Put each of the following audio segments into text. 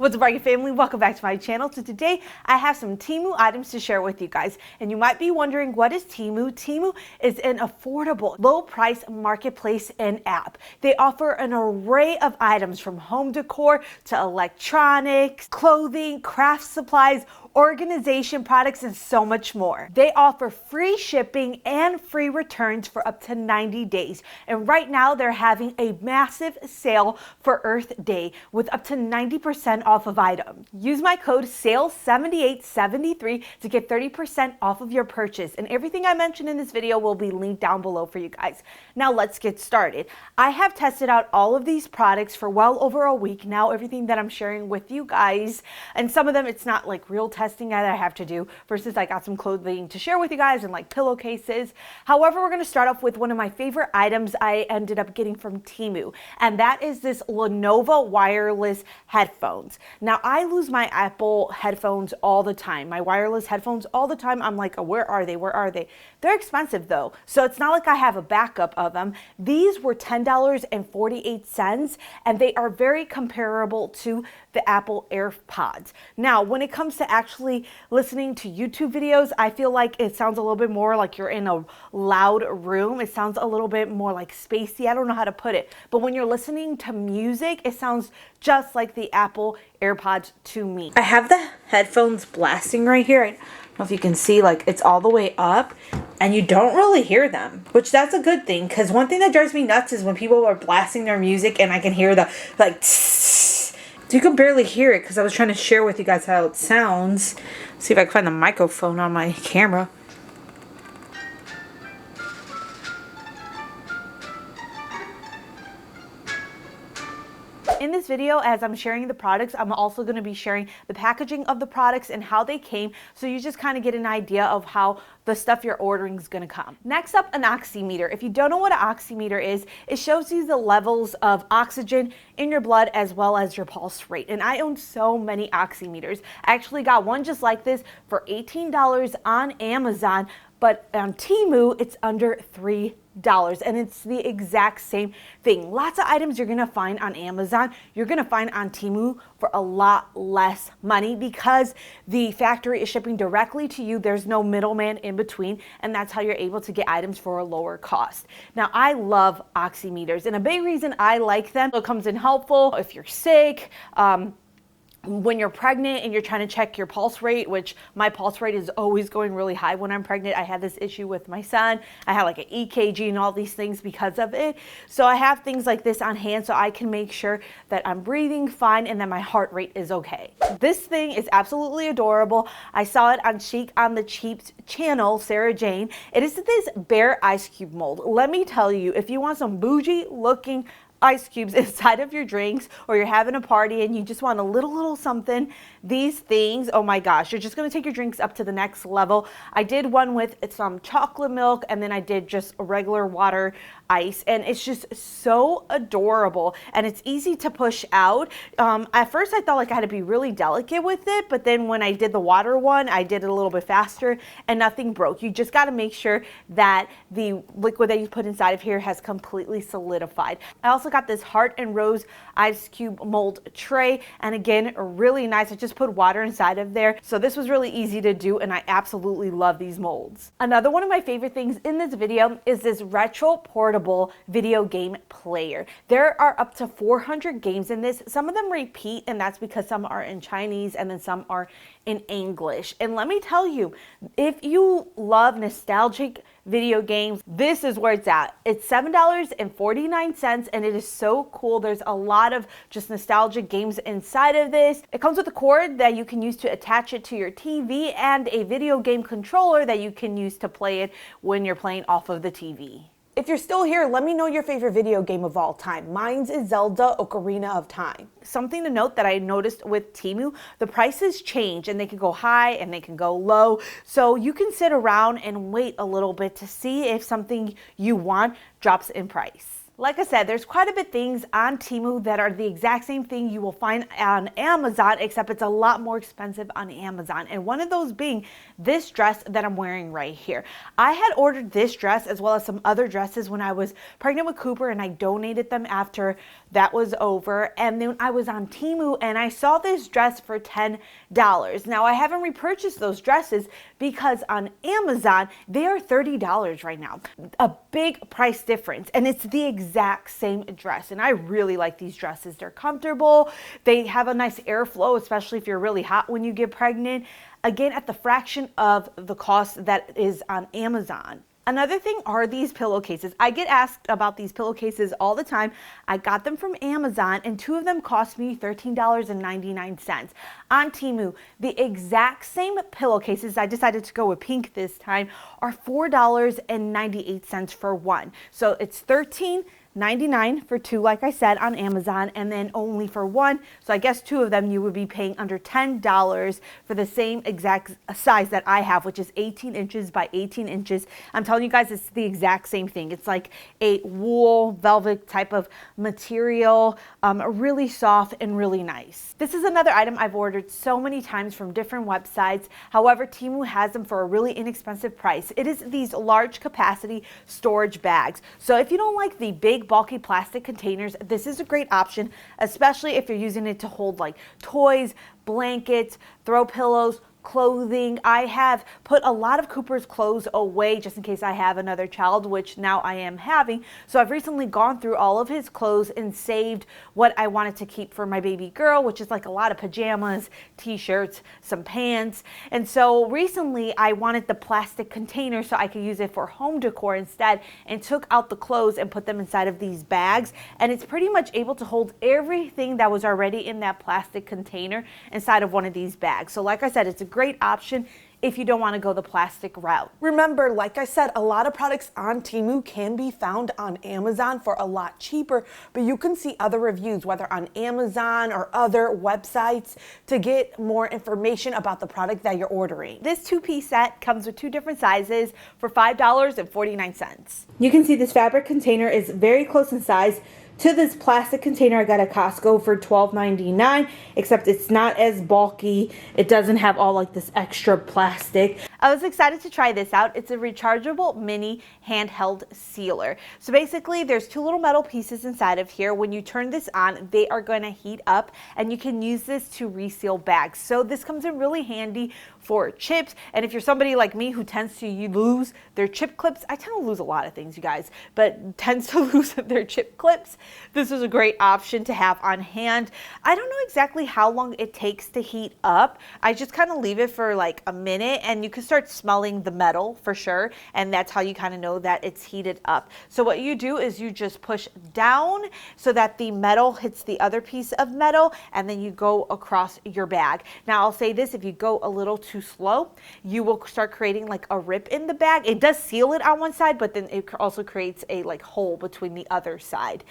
What's up, Rocket family? Welcome back to my channel. So today I have some TEMU items to share with you guys. And you might be wondering, what is TEMU? TEMU is an affordable, low price marketplace and app. They offer an array of items from home decor to electronics, clothing, craft supplies, organization products, and so much more. They offer free shipping and free returns for up to 90 days. And right now they're having a massive sale for Earth Day with up to 90% off of items. Use my code SALE7873 to get 30% off of your purchase. And everything I mentioned in this video will be linked down below for you guys. Now let's get started. I have tested out all of these products for well over a week now, everything that I'm sharing with you guys. And some of them, it's not like real testing that I have to do, versus I got some clothing to share with you guys and like pillowcases. However, we're going to start off with one of my favorite items I ended up getting from TEMU, and that is this Lenovo wireless headphones. Now, I lose my Apple headphones all the time, my wireless headphones all the time. I'm like, oh, where are they? Where are they? They're expensive though, so it's not like I have a backup of them. These were $10.48, and they are very comparable to the Apple AirPods. Now, when it comes to actually listening to YouTube videos, I feel like it sounds a little bit more like you're in a loud room. It sounds a little bit more like spacey. I don't know how to put it. But when you're listening to music, it sounds just like the Apple AirPods to me. I have the headphones blasting right here. I don't know if you can see, like, it's all the way up and you don't really hear them, which that's a good thing, because one thing that drives me nuts is when people are blasting their music and I can hear the like tss. You can barely hear it because I was trying to share with you guys how it sounds. See if I can find the microphone on my camera. In this video, as I'm sharing the products, I'm also going to be sharing the packaging of the products and how they came, so you just kind of get an idea of how the stuff you're ordering is going to come. Next up, an oximeter. If you don't know what an oximeter is, it shows you the levels of oxygen in your blood as well as your pulse rate. And I own so many oximeters. I actually got one just like this for $18 on Amazon, but on TEMU, it's under $3. And it's the exact same thing. Lots of items you're gonna find on Amazon, you're gonna find on TEMU for a lot less money, because the factory is shipping directly to you. There's no middleman in between, and that's how you're able to get items for a lower cost. Now, I love oximeters, and a big reason I like them, it comes in helpful if you're sick, when you're pregnant and you're trying to check your pulse rate, which my pulse rate is always going really high when I'm pregnant. I had this issue with my son. I had like an EKG and all these things because of it. So I have things like this on hand so I can make sure that I'm breathing fine and that my heart rate is okay. This thing is absolutely adorable. I saw it on Chic on the Cheap's channel, Sarah Jane. It is this bear ice cube mold. Let me tell you, if you want some bougie looking ice cubes inside of your drinks, or you're having a party and you just want a little something, these things, oh my gosh, you're just going to take your drinks up to the next level. I did one with some chocolate milk, and then I did just a regular water ice, and it's just so adorable, and it's easy to push out. At first I thought like I had to be really delicate with it, but then when I did the water one, I did it a little bit faster and nothing broke. You just got to make sure that the liquid that you put inside of here has completely solidified. I also got this heart and rose ice cube mold tray, and again, really nice. I just put water inside of there, so this was really easy to do, and I absolutely love these molds. Another one of my favorite things in this video is this retro portable video game player. There are up to 400 games in this. Some of them repeat, and that's because some are in Chinese and then some are in English. And let me tell you, if you love nostalgic video games, this is where it's at. It's $7.49, and it is so cool. There's a lot of just nostalgic games inside of this. It comes with a cord that you can use to attach it to your TV, and a video game controller that you can use to play it when you're playing off of the TV. If you're still here, let me know your favorite video game of all time. Mine's is Zelda Ocarina of Time. Something to note that I noticed with TEMU, the prices change, and they can go high and they can go low. So you can sit around and wait a little bit to see if something you want drops in price. Like I said, there's quite a bit things on TEMU that are the exact same thing you will find on Amazon, except it's a lot more expensive on Amazon. And one of those being this dress that I'm wearing right here. I had ordered this dress as well as some other dresses when I was pregnant with Cooper, and I donated them after that was over. And then I was on TEMU and I saw this dress for $10. Now I haven't repurchased those dresses because on Amazon, they are $30 right now. A big price difference, and it's the exact same dress. And I really like these dresses. They're comfortable. They have a nice airflow, especially if you're really hot when you get pregnant. Again, at the fraction of the cost that is on Amazon. Another thing are these pillowcases. I get asked about these pillowcases all the time. I got them from Amazon and two of them cost me $13.99. On TEMU, the exact same pillowcases, I decided to go with pink this time, are $4.98 for one. So it's $13.99 for two, like I said, on Amazon, and then only for one. So I guess two of them you would be paying under $10 for the same exact size that I have, which is 18 inches by 18 inches. I'm telling you guys, it's the exact same thing. It's like a wool velvet type of material, really soft and really nice. This is another item I've ordered so many times from different websites. However, TEMU has them for a really inexpensive price. It is these large capacity storage bags. So if you don't like the big bulky plastic containers, this is a great option, especially if you're using it to hold like toys, blankets, throw pillows, clothing. I have put a lot of Cooper's clothes away just in case I have another child, which now I am having. So I've recently gone through all of his clothes and saved what I wanted to keep for my baby girl, which is like a lot of pajamas, t-shirts, some pants. And so recently I wanted the plastic container so I could use it for home decor instead, and took out the clothes and put them inside of these bags. And it's pretty much able to hold everything that was already in that plastic container inside of one of these bags. So like I said, it's a great option if you don't want to go the plastic route. Remember, like I said, a lot of products on TEMU can be found on Amazon for a lot cheaper, but you can see other reviews, whether on Amazon or other websites, to get more information about the product that you're ordering. This two-piece set comes with two different sizes for $5.49. You can see this fabric container is very close in size to this plastic container I got at Costco for $12.99, except it's not as bulky. It doesn't have all like this extra plastic. I was excited to try this out. It's a rechargeable mini handheld sealer. So basically there's two little metal pieces inside of here. When you turn this on, they are going to heat up and you can use this to reseal bags. So this comes in really handy for chips. And if you're somebody like me who tends to lose their chip clips, I tend to lose a lot of things, you guys, but tends to lose their chip clips, this is a great option to have on hand. I don't know exactly how long it takes to heat up. I just kind of leave it for like a minute and you can start smelling the metal for sure. And that's how you kind of know that it's heated up. So what you do is you just push down so that the metal hits the other piece of metal, and then you go across your bag. Now I'll say this, if you go a little too slow, you will start creating like a rip in the bag. It does seal it on one side, but then it also creates a like hole between the other side.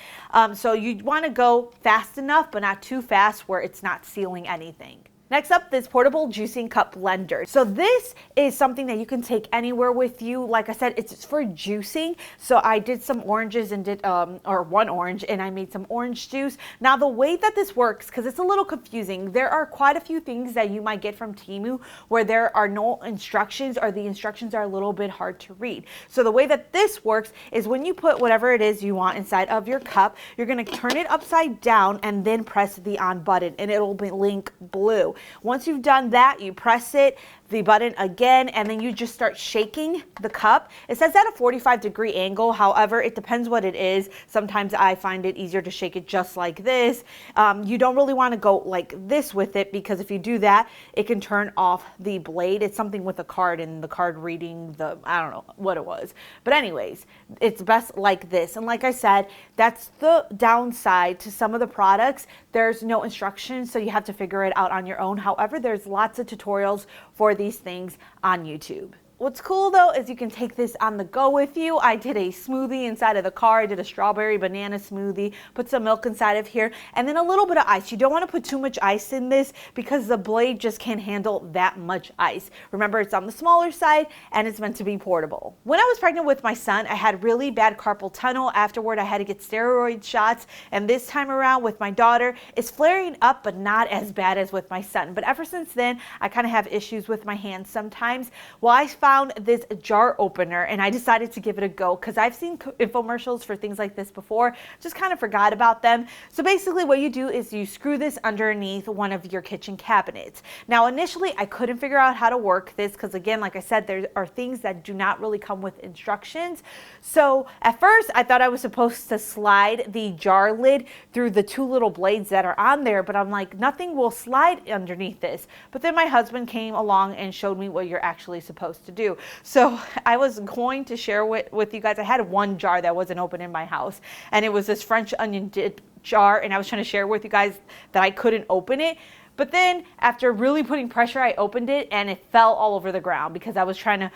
So you want to go fast enough, but not too fast where it's not sealing anything. Next up, this portable juicing cup blender. So this is something that you can take anywhere with you. Like I said, it's for juicing. So I did some oranges and one orange, and I made some orange juice. Now the way that this works, because it's a little confusing, there are quite a few things that you might get from TEMU where there are no instructions, or the instructions are a little bit hard to read. So the way that this works is when you put whatever it is you want inside of your cup, you're going to turn it upside down and then press the on button, and it'll blink blue. Once you've done that, you press the button again, and then you just start shaking the cup. It says at a 45-degree angle. However, it depends what it is. Sometimes I find it easier to shake it just like this. You don't really want to go like this with it, because if you do that, it can turn off the blade. It's something with a card, and the card reading I don't know what it was. But anyways, it's best like this. And like I said, that's the downside to some of the products. There's no instructions, so you have to figure it out on your own. However, there's lots of tutorials for these things on YouTube. What's cool though is you can take this on the go with you. I did a smoothie inside of the car. I did a strawberry banana smoothie, put some milk inside of here, and then a little bit of ice. You don't want to put too much ice in this because the blade just can't handle that much ice. Remember, it's on the smaller side and it's meant to be portable. When I was pregnant with my son, I had really bad carpal tunnel. Afterward, I had to get steroid shots, and this time around with my daughter, it's flaring up, but not as bad as with my son. But ever since then, I kind of have issues with my hands sometimes. Well, I found this jar opener and I decided to give it a go because I've seen infomercials for things like this before, just kind of forgot about them. So basically what you do is you screw this underneath one of your kitchen cabinets. Now initially I couldn't figure out how to work this because, again, like I said, there are things that do not really come with instructions. So at first I thought I was supposed to slide the jar lid through the two little blades that are on there, but I'm like, nothing will slide underneath this. But then my husband came along and showed me what you're actually supposed to do. So I was going to share with you guys, I had one jar that wasn't open in my house, and it was this French onion dip jar, and I was trying to share with you guys that I couldn't open it. But then after really putting pressure, I opened it and it fell all over the ground because I was trying to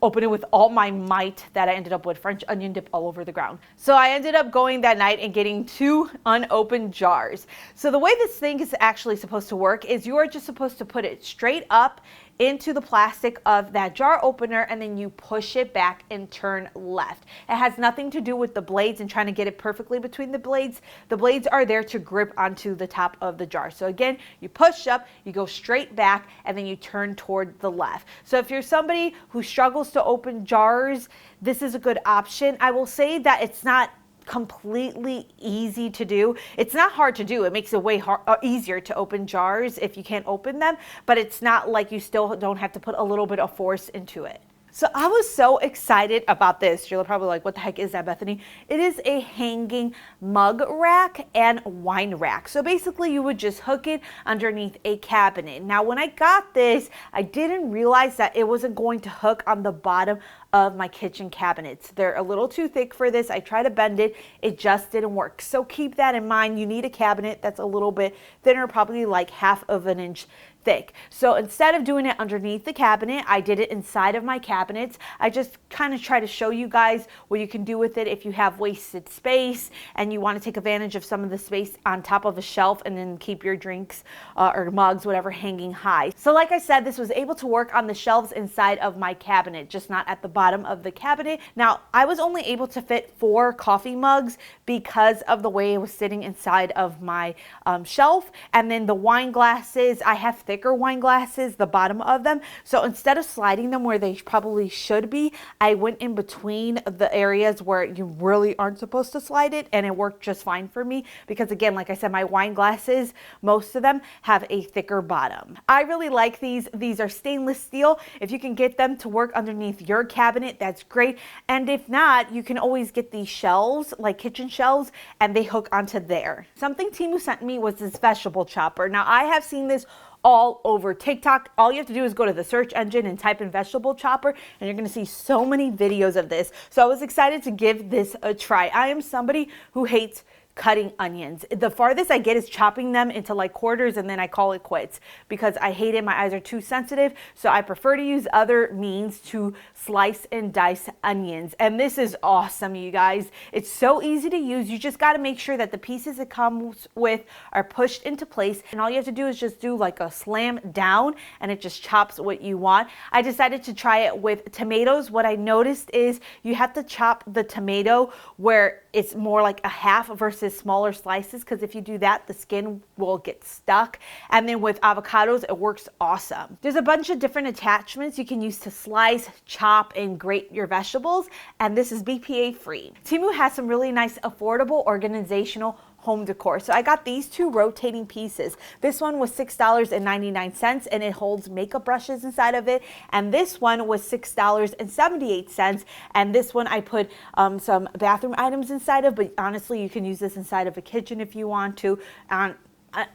open it with all my might that I ended up with French onion dip all over the ground. So I ended up going that night and getting 2 unopened jars. So the way this thing is actually supposed to work is you are just supposed to put it straight up into the plastic of that jar opener, and then you push it back and turn left. It has nothing to do with the blades and trying to get it perfectly between the blades. The blades are there to grip onto the top of the jar. So again, you push up, you go straight back, and then you turn toward the left. So if you're somebody who struggles to open jars, this is a good option. I will say that it's not completely easy to do. It's not hard to do. It makes it way easier to open jars if you can't open them, but it's not like you still don't have to put a little bit of force into it. So I was so excited about this. You're probably like, what the heck is that, Bethany? It is a hanging mug rack and wine rack. So basically you would just hook it underneath a cabinet. Now when I got this, I didn't realize that it wasn't going to hook on the bottom of my kitchen cabinets. They're a little too thick for this. I tried to bend it. It just didn't work. So keep that in mind. You need a cabinet that's a little bit thinner, probably like 1/2 inch thick. So instead of doing it underneath the cabinet, I did it inside of my cabinets. I just kind of try to show you guys what you can do with it if you have wasted space and you want to take advantage of some of the space on top of a shelf and then keep your drinks or mugs, whatever, hanging high. So like I said, this was able to work on the shelves inside of my cabinet, just not at the bottom of the cabinet. Now, I was only able to fit 4 coffee mugs because of the way it was sitting inside of my shelf. And then the wine glasses, I have thicker wine glasses, the bottom of them. So instead of sliding them where they probably should be, I went in between the areas where you really aren't supposed to slide it, and it worked just fine for me because, again, like I said, my wine glasses, most of them have a thicker bottom. I really like these. These are stainless steel. If you can get them to work underneath your cabinet, that's great. And if not, you can always get these shelves, like kitchen shelves, and they hook onto there. Something TEMU sent me was this vegetable chopper. Now, I have seen this all over TikTok. All you have to do is go to the search engine and type in vegetable chopper, and you're going to see so many videos of this. So I was excited to give this a try. I am somebody who hates cutting onions. The farthest I get is chopping them into like quarters, and then I call it quits because I hate it. My eyes are too sensitive. So I prefer to use other means to slice and dice onions. And this is awesome, you guys. It's so easy to use. You just got to make sure that the pieces it comes with are pushed into place. And all you have to do is just do like a slam down, and it just chops what you want. I decided to try it with tomatoes. What I noticed is you have to chop the tomato where it's more like a half versus smaller slices, because if you do that, the skin will get stuck. And then with avocados, it works awesome. There's a bunch of different attachments you can use to slice, chop, and grate your vegetables, and this is BPA free. TEMU has some really nice, affordable, organizational home decor. So I got these 2 rotating pieces. This one was $6.99 and it holds makeup brushes inside of it. And this one was $6.78. And this one I put some bathroom items inside of, but honestly, you can use this inside of a kitchen if you want to.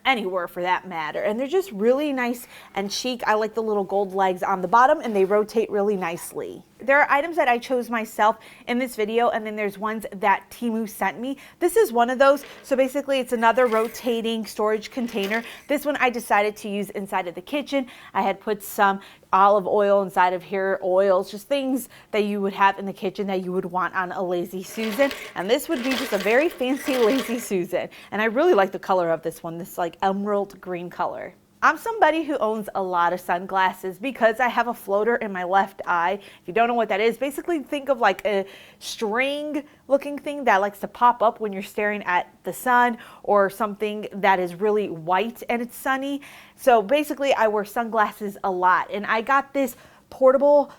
Anywhere for that matter. And they're just really nice and chic. I like the little gold legs on the bottom, and they rotate really nicely. There are items that I chose myself in this video, and then there's ones that TEMU sent me. This is one of those. So basically it's another rotating storage container. This one I decided to use inside of the kitchen. I had put some olive oil inside of here, oils, just things that you would have in the kitchen that you would want on a Lazy Susan. And this would be just a very fancy Lazy Susan. And I really like the color of this one, this like emerald green color. I'm somebody who owns a lot of sunglasses because I have a floater in my left eye. If you don't know what that is, basically think of like a string looking thing that likes to pop up when you're staring at the sun, or something that is really white and it's sunny. So basically I wear sunglasses a lot, and I got this portable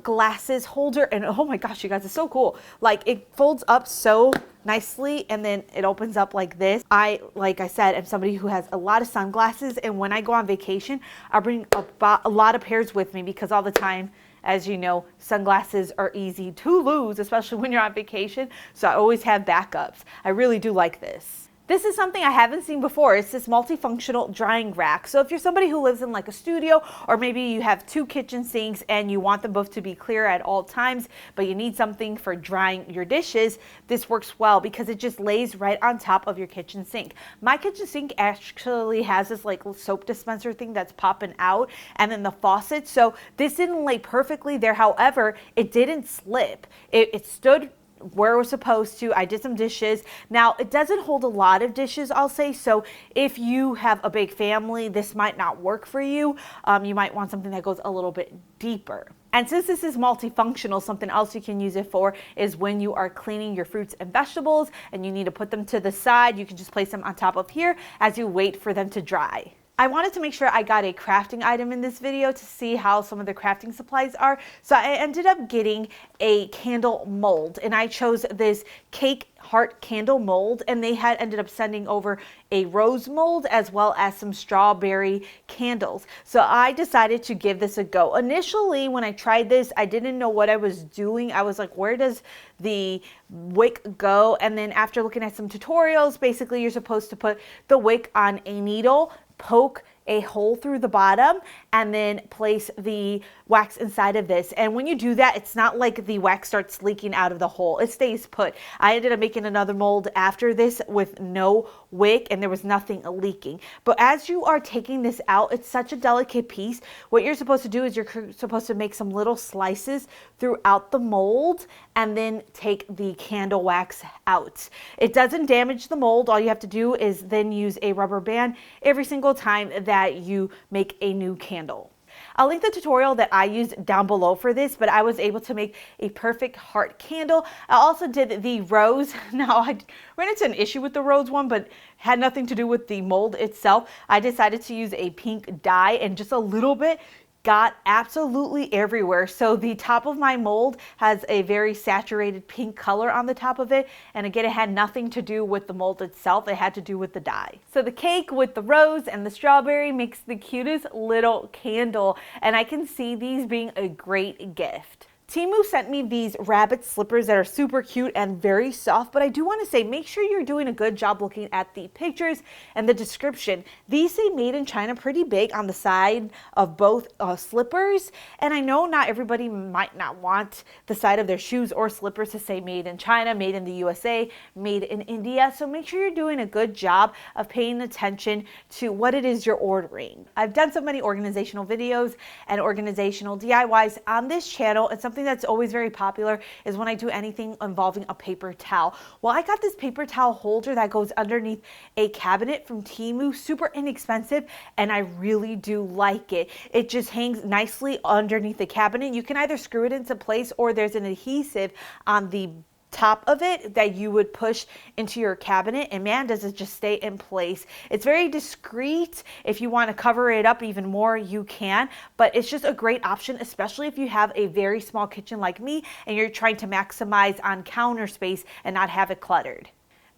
glasses holder, and oh my gosh, you guys, it's so cool. Like, it folds up so nicely, and then it opens up like this. Like I said, am somebody who has a lot of sunglasses, and when I go on vacation, I bring a lot of pairs with me because all the time, as you know, sunglasses are easy to lose, especially when you're on vacation. So I always have backups. I really do like this. This is something I haven't seen before. It's this multifunctional drying rack. So if you're somebody who lives in like a studio, or maybe you have 2 kitchen sinks and you want them both to be clear at all times, but you need something for drying your dishes, this works well because it just lays right on top of your kitchen sink. My kitchen sink actually has this like soap dispenser thing that's popping out, and then the faucet. So this didn't lay perfectly there. However, it didn't slip. It stood where it was supposed to. I did some dishes. Now, it doesn't hold a lot of dishes, I'll say. So if you have a big family, this might not work for you. You might want something that goes a little bit deeper. And since this is multifunctional, something else you can use it for is when you are cleaning your fruits and vegetables and you need to put them to the side, you can just place them on top of here as you wait for them to dry. I wanted to make sure I got a crafting item in this video to see how some of the crafting supplies are. So I ended up getting a candle mold, and I chose this cake heart candle mold, and they had ended up sending over a rose mold as well as some strawberry candles. So I decided to give this a go. Initially, when I tried this, I didn't know what I was doing. I was like, where does the wick go? And then after looking at some tutorials, basically you're supposed to put the wick on a needle, poke a hole through the bottom, and then place the wax inside of this. And when you do that, it's not like the wax starts leaking out of the hole. It stays put. I ended up making another mold after this with no wick, and there was nothing leaking. But as you are taking this out, it's such a delicate piece. What you're supposed to do is you're supposed to make some little slices throughout the mold and then take the candle wax out. It doesn't damage the mold. All you have to do is then use a rubber band every single time that you make a new candle. I'll link the tutorial that I used down below for this, but I was able to make a perfect heart candle. I also did the rose. Now, I ran into an issue with the rose one, but had nothing to do with the mold itself. I decided to use a pink dye, and just a little bit got absolutely everywhere. So the top of my mold has a very saturated pink color on the top of it. And again, it had nothing to do with the mold itself. It had to do with the dye. So the cake with the rose and the strawberry makes the cutest little candle. And I can see these being a great gift. TEMU sent me these rabbit slippers that are super cute and very soft, but I do want to say, make sure you're doing a good job looking at the pictures and the description. These say made in China pretty big on the side of both slippers, and I know not everybody might not want the side of their shoes or slippers to say made in China, made in the USA, made in India, so make sure you're doing a good job of paying attention to what it is you're ordering. I've done so many organizational videos and organizational DIYs on this channel, and something that's always very popular is when I do anything involving a paper towel. Well, I got this paper towel holder that goes underneath a cabinet from TEMU, super inexpensive, and I really do like it. It just hangs nicely underneath the cabinet. You can either screw it into place, or there's an adhesive on the top of it that you would push into your cabinet, and man, does it just stay in place. It's very discreet. If you want to cover it up even more, you can, but it's just a great option, especially if you have a very small kitchen like me and you're trying to maximize on counter space and not have it cluttered.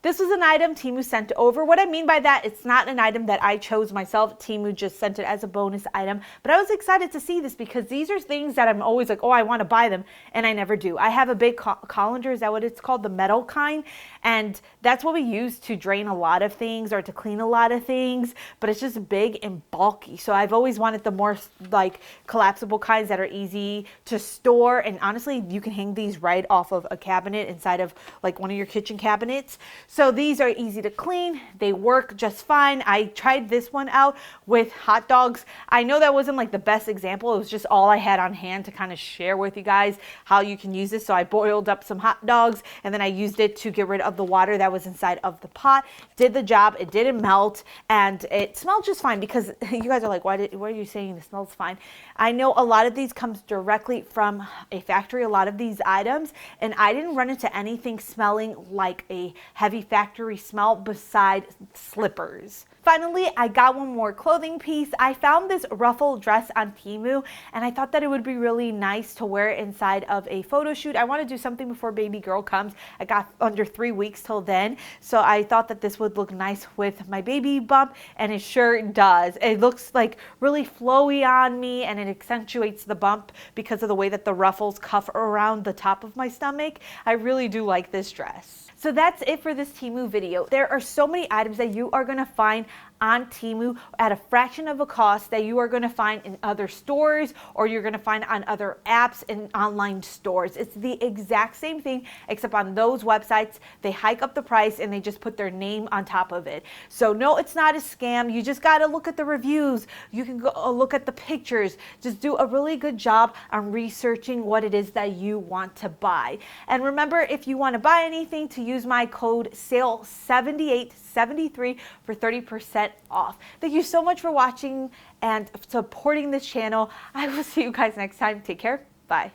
This was an item Temu sent over. What I mean by that, it's not an item that I chose myself. Temu just sent it as a bonus item. But I was excited to see this because these are things that I'm always like, oh, I want to buy them, and I never do. I have a big colander, is that what it's called? The metal kind. And that's what we use to drain a lot of things or to clean a lot of things. But it's just big and bulky. So I've always wanted the more like collapsible kinds that are easy to store. And honestly, you can hang these right off of a cabinet inside of like one of your kitchen cabinets. So these are easy to clean. They work just fine. I tried this one out with hot dogs. I know that wasn't like the best example. It was just all I had on hand to kind of share with you guys how you can use this. So I boiled up some hot dogs and then I used it to get rid of the water that was inside of the pot. Did the job. It didn't melt and it smelled just fine because you guys are like, why are you saying it smells fine? I know a lot of these comes directly from a factory, a lot of these items, and I didn't run into anything smelling like a heavy factory smell beside slippers. Finally, I got one more clothing piece. I found this Ruffle dress on Temu and I thought that it would be really nice to wear inside of a photo shoot. I want to do something before baby girl comes. I got under 3 weeks till then. So I thought that this would look nice with my baby bump, and it sure does. It looks like really flowy on me and it accentuates the bump because of the way that the ruffles cuff around the top of my stomach. I really do like this dress. So that's it for this Temu video. There are so many items that you are going to find on Temu at a fraction of a cost that you are going to find in other stores or you're going to find on other apps and online stores. It's the exact same thing, except on those websites, they hike up the price and they just put their name on top of it. So no, it's not a scam. You just got to look at the reviews. You can go look at the pictures. Just do a really good job on researching what it is that you want to buy. And remember, if you want to buy anything, to use my code SALE7873 for 30% off. Thank you so much for watching and supporting this channel. I will see you guys next time. Take care. Bye.